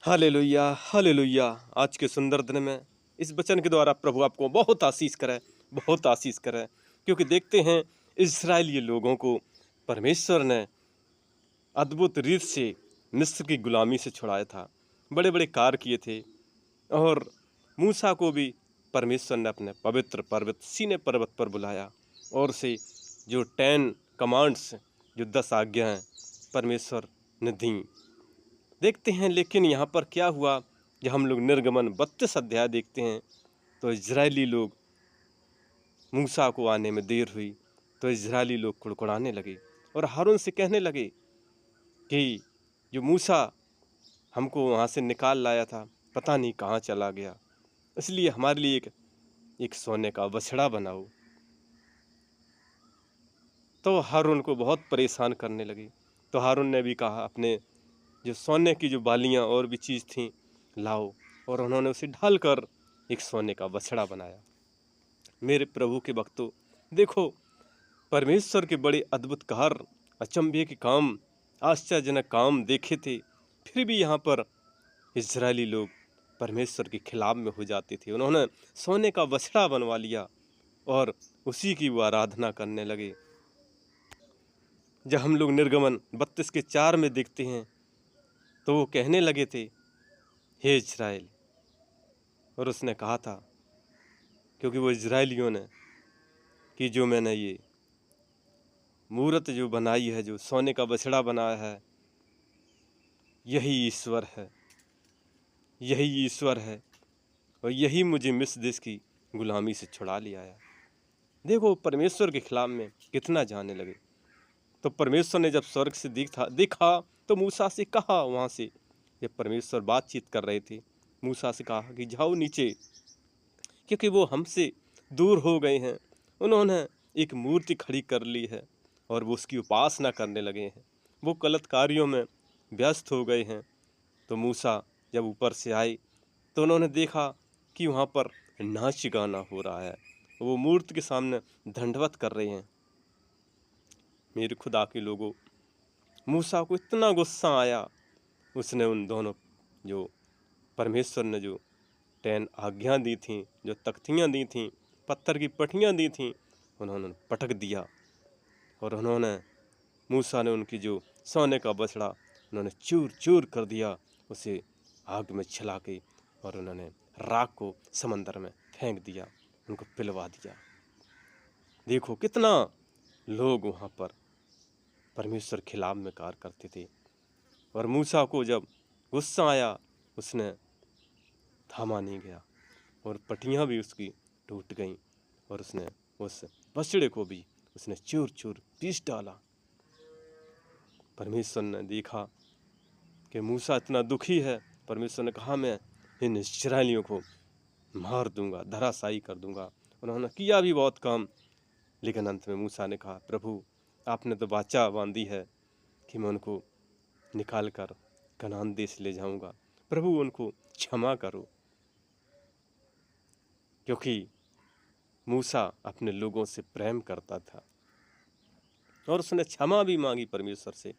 Hallelujah hallelujah. आज के सुंदर दिन में इस वचन के द्वारा प्रभु आपको बहुत आशीष करे, बहुत आशीष करे। क्योंकि देखते हैं इस्राएली लोगों को परमेश्वर ने अद्भुत रीत से मिस्र की गुलामी से छुड़ाया था, बड़े बड़े कार्य किए थे। और मूसा को भी परमेश्वर ने अपने पवित्र पर्वत सीने पर्वत पर बुलाया और से जो 10 कमांड्स, जो 10 आज्ञाएं परमेश्वर ने दी। देखते हैं लेकिन यहाँ पर क्या हुआ, जब हम लोग निर्गमन 32 अध्याय देखते हैं तो इजरायली लोग, मूसा को आने में देर हुई तो इजरायली लोग कुड़कुड़ाने लगे और हारून से कहने लगे कि जो मूसा हमको वहाँ से निकाल लाया था पता नहीं कहाँ चला गया, इसलिए हमारे लिए एक सोने का बछड़ा बनाओ। तो हारून को बहुत परेशान करने लगे। तो हारून ने भी कहा अपने जो सोने की जो बालियाँ और भी चीज़ थी लाओ, और उन्होंने उसे ढालकर एक सोने का बछड़ा बनाया। मेरे प्रभु के भक्तों, देखो परमेश्वर के बड़े अद्भुत कार्य, अचंभे के काम, आश्चर्यजनक काम देखे थे, फिर भी यहाँ पर इजरायली लोग परमेश्वर के खिलाफ में हो जाते थे। उन्होंने सोने का बछड़ा बनवा लिया और उसी की वो आराधना करने लगे। जब हम लोग निर्गमन 32 के 4 में देखते हैं तो वो कहने लगे थे, हे इजराइल, और उसने कहा था, क्योंकि वो इजरायलियों ने कि जो मैंने ये मूरत जो बनाई है, जो सोने का बछड़ा बनाया है, यही ईश्वर है, यही ईश्वर है और यही मुझे मिस्र देश की गुलामी से छुड़ा लिया है। देखो परमेश्वर के खिलाफ में कितना जाने लगे। तो परमेश्वर ने जब स्वर्ग से देखा तो मूसा से कहा, वहाँ से जब परमेश्वर बातचीत कर रहे थे, मूसा से कहा कि जाओ नीचे, क्योंकि वो हमसे दूर हो गए हैं। उन्होंने एक मूर्ति खड़ी कर ली है और वो उसकी उपासना करने लगे हैं, वो गलत कार्यों में व्यस्त हो गए हैं। तो मूसा जब ऊपर से आए तो उन्होंने देखा कि वहाँ पर नाच गाना हो रहा है, वो मूर्ति के सामने दंडवत कर रहे हैं। मेरे खुदा के लोगों, मूसा को इतना गुस्सा आया, उसने उन दोनों जो परमेश्वर ने जो 10 आज्ञा दी थीं, जो तख्तियाँ दी थीं, पत्थर की पटियाँ दी थीं, उन्होंने पटक दिया। और उन्होंने मूसा ने उनकी जो सोने का बछड़ा उन्होंने चूर चूर कर दिया, उसे आग में छिला के, और उन्होंने राख को समंदर में फेंक दिया, उनको पिलवा दिया। देखो कितना लोग वहाँ पर परमेश्वर खिलाफ में कार्य करते थे। और मूसा को जब गुस्सा आया, उसने थामा नहीं गया और पटियाँ भी उसकी टूट गईं और उसने उस बछड़े को भी उसने चूर चूर पीस डाला। परमेश्वर ने देखा कि मूसा इतना दुखी है, परमेश्वर ने कहा मैं इन इस्राएलियों को मार दूंगा, धराशायी कर दूंगा। उन्होंने किया भी बहुत काम, लेकिन अंत में मूसा ने कहा, प्रभु आपने तो वाचा बांधी है कि मैं उनको निकाल कर कनान देश ले जाऊंगा, प्रभु उनको क्षमा करो। क्योंकि मूसा अपने लोगों से प्रेम करता था और उसने क्षमा भी मांगी परमेश्वर से,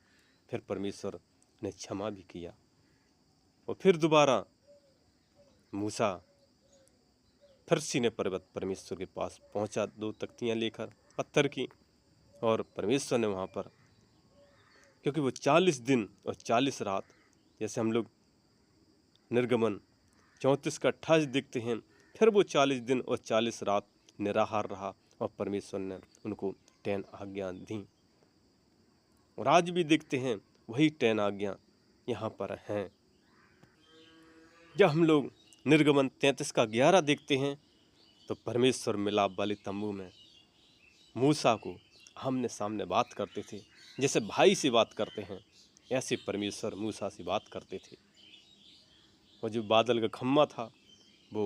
फिर परमेश्वर ने क्षमा भी किया। और फिर दोबारा मूसा फिर सीने पर्वत परमेश्वर के पास पहुंचा, 2 तख्तियाँ लेकर पत्थर की। और परमेश्वर ने वहाँ पर, क्योंकि वो 40 दिन और 40 रात, जैसे हम लोग निर्गमन 34 का 28 देखते हैं, फिर वो 40 दिन और 40 रात निराहार रहा और परमेश्वर ने उनको 10 आज्ञा दी। और आज भी देखते हैं वही 10 आज्ञा यहाँ पर हैं। जब हम लोग निर्गमन 33 का 11 देखते हैं तो परमेश्वर मिलाप वाले तंबू में मूसा को आमने सामने बात करते थे, जैसे भाई से बात करते हैं, ऐसे परमेश्वर मूसा से बात करते थे। और जो बादल का खम्मा था वो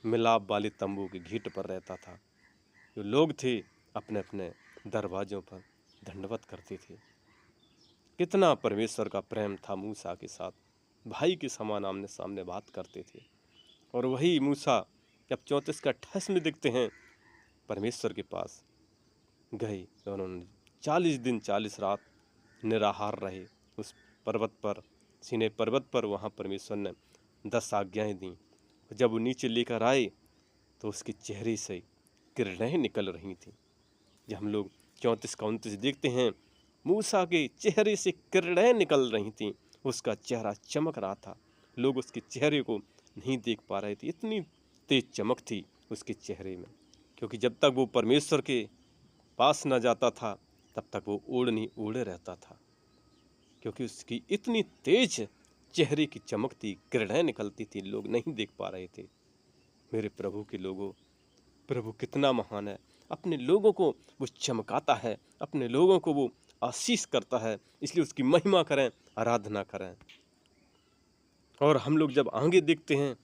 मिलाप वाले तंबू के घीट पर रहता था। जो लोग थे अपने अपने दरवाजों पर दंडवत करते थे। कितना परमेश्वर का प्रेम था मूसा के साथ, भाई के समान आमने सामने बात करते थे। और वही मूसा जब 34 का 28 में देखते हैं, परमेश्वर के पास गए तो उन्होंने 40 दिन 40 रात निराहार रहे उस पर्वत पर, सीनै पर्वत पर वहाँ परमेश्वर ने 10 आज्ञाएं दी। जब वो नीचे लेकर आए तो उसके चेहरे से किरणें निकल रही थी। जब हम लोग 34 का 29 देखते हैं, मूसा के चेहरे से किरणें निकल रही थीं, उसका चेहरा चमक रहा था। लोग उसके चेहरे को नहीं देख पा रहे थे, इतनी तेज चमक थी उसके चेहरे में। क्योंकि जब तक वो परमेश्वर के पास न जाता था तब तक वो ओढ़े रहता था, क्योंकि उसकी इतनी तेज चेहरे की चमक थी, किरणें निकलती थी, लोग नहीं देख पा रहे थे। मेरे प्रभु के लोगों, प्रभु कितना महान है। अपने लोगों को वो चमकाता है, अपने लोगों को वो आशीष करता है, इसलिए उसकी महिमा करें, आराधना करें। और हम लोग जब आगे देखते हैं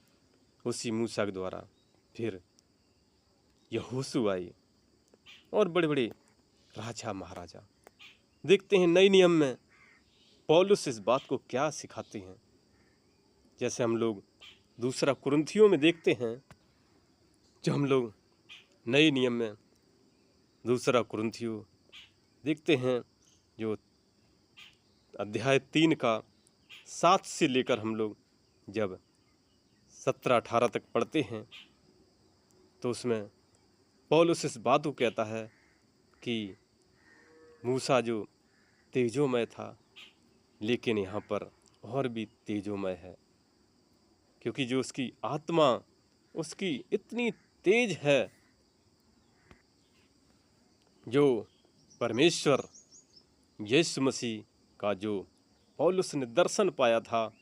उसी मूसा के द्वारा फिर यहोशू आए और बड़े बड़े राजा महाराजा। देखते हैं नए नियम में पौलुस इस बात को क्या सिखाते हैं। जैसे हम लोग दूसरा कुरिन्थियों में देखते हैं, जो हम लोग नए नियम में दूसरा कुरिन्थियों देखते हैं, जो अध्याय 3 का 7 से लेकर हम लोग जब 17-18 तक पढ़ते हैं तो उसमें पौलुस इस बात को कहता है कि मूसा जो तेजोमय था, लेकिन यहाँ पर और भी तेजोमय है, क्योंकि जो उसकी आत्मा उसकी इतनी तेज है। जो परमेश्वर यीशु मसीह का जो पौलुस ने दर्शन पाया था,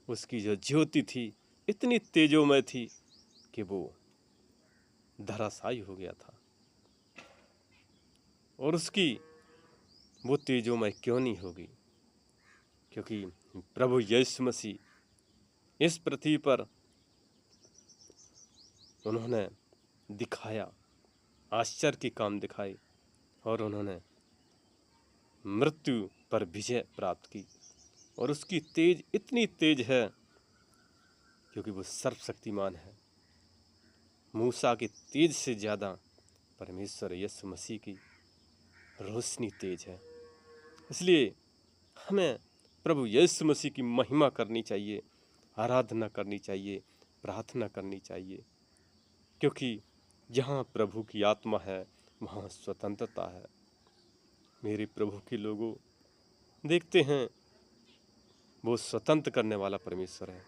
उसकी जो ज्योति थी इतनी तेजोमय थी कि वो धराशायी हो गया था। और उसकी वो तेजोमय क्यों नहीं होगी? क्योंकि प्रभु यीशु मसीह इस पृथ्वी पर उन्होंने दिखाया, आश्चर्य के काम दिखाए, और उन्होंने मृत्यु पर विजय प्राप्त की। और उसकी तेज इतनी तेज है क्योंकि वो सर्वशक्तिमान है। मूसा की तेज से ज़्यादा परमेश्वर यीशु मसीह की रोशनी तेज है। इसलिए हमें प्रभु यीशु मसीह की महिमा करनी चाहिए, आराधना करनी चाहिए, प्रार्थना करनी चाहिए, क्योंकि जहाँ प्रभु की आत्मा है वहाँ स्वतंत्रता है। मेरे प्रभु के लोगों, देखते हैं वो स्वतंत्र करने वाला परमेश्वर है,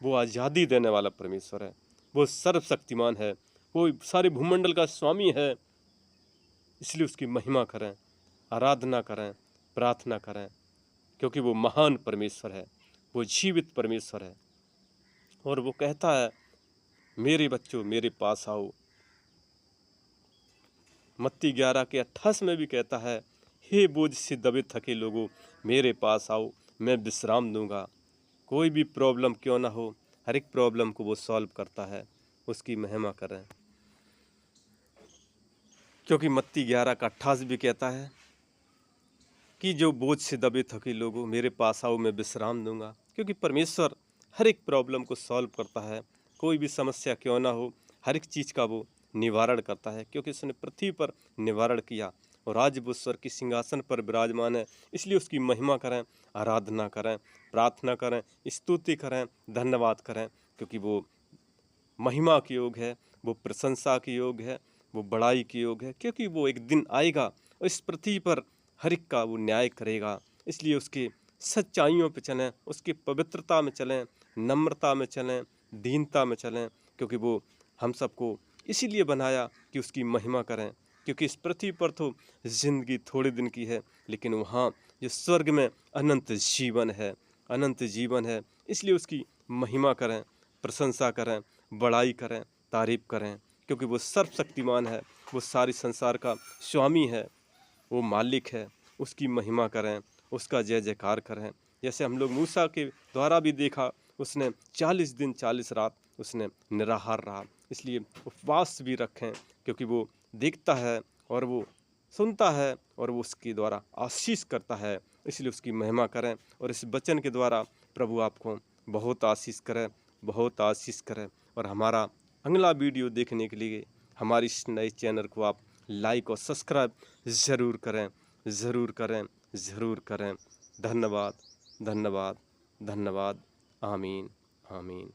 वो आज़ादी देने वाला परमेश्वर है, वो सर्वशक्तिमान है, वो सारे भूमंडल का स्वामी है। इसलिए उसकी महिमा करें, आराधना करें, प्रार्थना करें, क्योंकि वो महान परमेश्वर है, वो जीवित परमेश्वर है। और वो कहता है, मेरे बच्चों मेरे पास आओ। मत्ती 11 के 28 में भी कहता है, हे बोझ से दबे थके लोगों मेरे पास आओ, मैं विश्राम दूंगा। कोई भी प्रॉब्लम क्यों ना हो, हर एक प्रॉब्लम को वो सॉल्व करता है। उसकी महिमा करें, क्योंकि मत्ती 11 का 28 भी कहता है कि जो बोझ से दबे थके लोगों मेरे पास आओ, मैं विश्राम दूंगा। क्योंकि परमेश्वर हर एक प्रॉब्लम को सॉल्व करता है। कोई भी समस्या क्यों ना हो, हर एक चीज़ का वो निवारण करता है, क्योंकि उसने पृथ्वी पर निवारण किया और आज वो स्वर्ग के सिंहासन पर विराजमान है। इसलिए उसकी महिमा करें, आराधना करें, प्रार्थना करें, स्तुति करें, धन्यवाद करें, क्योंकि वो महिमा के योग है, वो प्रशंसा के योग है, वो बड़ाई के योग है। क्योंकि वो एक दिन आएगा और इस पृथ्वी पर हर एक का वो न्याय करेगा। इसलिए उसके सच्चाइयों पे चलें, उसकी पवित्रता में चलें, नम्रता में चलें, दीनता में चलें, क्योंकि वो हम सबको इसीलिए बनाया कि उसकी महिमा करें। क्योंकि इस पृथ्वी पर तो जिंदगी थोड़े दिन की है, लेकिन वहाँ जो स्वर्ग में अनंत जीवन है, अनंत जीवन है। इसलिए उसकी महिमा करें, प्रशंसा करें, बड़ाई करें, तारीफ करें, क्योंकि वो सर्वशक्तिमान है, वो सारी संसार का स्वामी है, वो मालिक है। उसकी महिमा करें, उसका जय जयकार करें। जैसे हम लोग मूसा के द्वारा भी देखा, उसने 40 दिन 40 रात उसने निराहार रहा। इसलिए उपवास भी रखें, क्योंकि वो देखता है और वो सुनता है और वो उसके द्वारा आशीष करता है। इसलिए उसकी महिमा करें। और इस वचन के द्वारा प्रभु आपको बहुत आशीष करें, बहुत आशीष करें। और हमारा अगला वीडियो देखने के लिए हमारे इस नए चैनल को आप लाइक और सब्सक्राइब ज़रूर करें, ज़रूर करें, ज़रूर करें। धन्यवाद, धन्यवाद, धन्यवाद। आमीन आमीन।